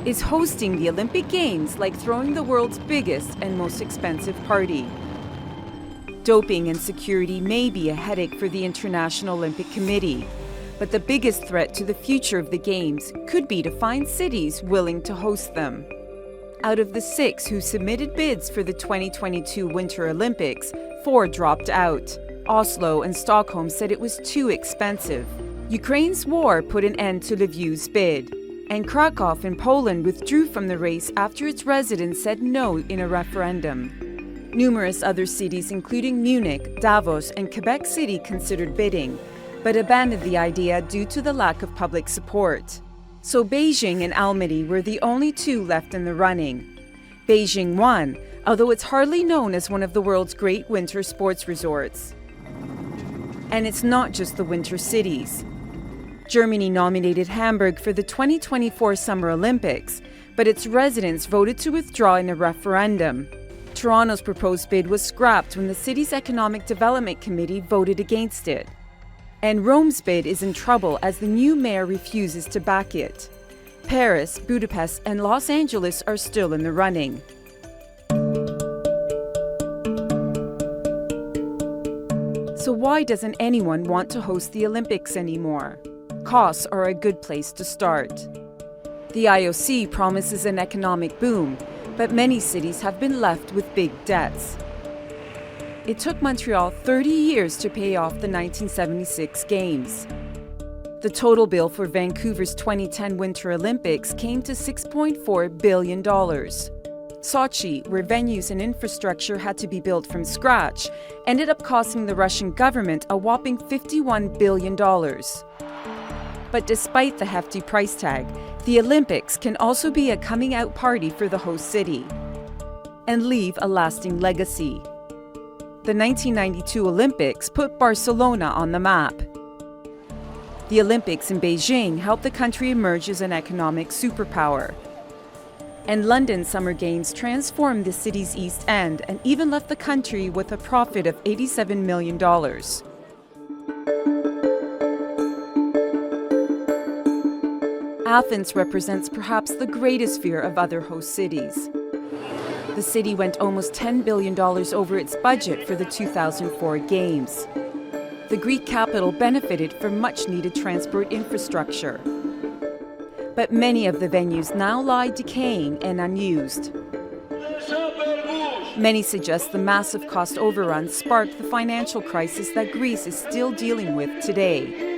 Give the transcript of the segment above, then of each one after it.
Is hosting the Olympic Games like throwing the world's biggest and most expensive party? Doping and security may be a headache for the International Olympic Committee, but the biggest threat to the future of the Games could be to find cities willing to host them. Out of the 6 who submitted bids for the 2022 Winter Olympics, 4 dropped out. Oslo and Stockholm said it was too expensive. Ukraine's war put an end to Lviw's bid. And Krakow in Poland withdrew from the race after its residents said no in a referendum. Numerous other cities, including Munich, Davos, and Quebec City, considered bidding, but abandoned the idea due to the lack of public support. So Beijing and Almaty were the only 2 left in the running. Beijing won, although it's hardly known as one of the world's great winter sports resorts. And it's not just the winter cities. Germany nominated Hamburg for the 2024 Summer Olympics, but its residents voted to withdraw in a referendum. Toronto's proposed bid was scrapped when the city's Economic Development Committee voted against it. And Rome's bid is in trouble as the new mayor refuses to back it. Paris, Budapest, and Los Angeles are still in the running. So why doesn't anyone want to host the Olympics anymore? Costs are a good place to start. The IOC promises an economic boom, but many cities have been left with big debts. It took Montreal 30 years to pay off the 1976 Games. The total bill for Vancouver's 2010 Winter Olympics came to $6.4 billion. Sochi, where venues and infrastructure had to be built from scratch, ended up costing the Russian government a whopping $51 billion. But despite the hefty price tag, the Olympics can also be a coming-out party for the host city and leave a lasting legacy. The 1992 Olympics put Barcelona on the map. The Olympics in Beijing helped the country emerge as an economic superpower. And London's Summer Games transformed the city's East End and even left the country with a profit of $87 million. Athens represents perhaps the greatest fear of other host cities. The city went almost $10 billion over its budget for the 2004 Games. The Greek capital benefited from much-needed transport infrastructure. But many of the venues now lie decaying and unused. Many suggest the massive cost overruns sparked the financial crisis that Greece is still dealing with today.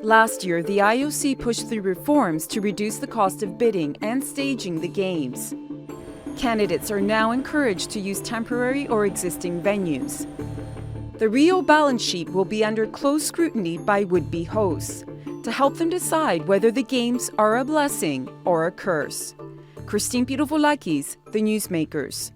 Last year, the IOC pushed through reforms to reduce the cost of bidding and staging the Games. Candidates are now encouraged to use temporary or existing venues. The Rio balance sheet will be under close scrutiny by would-be hosts to help them decide whether the Games are a blessing or a curse. Pirovolakis, The Newsmakers.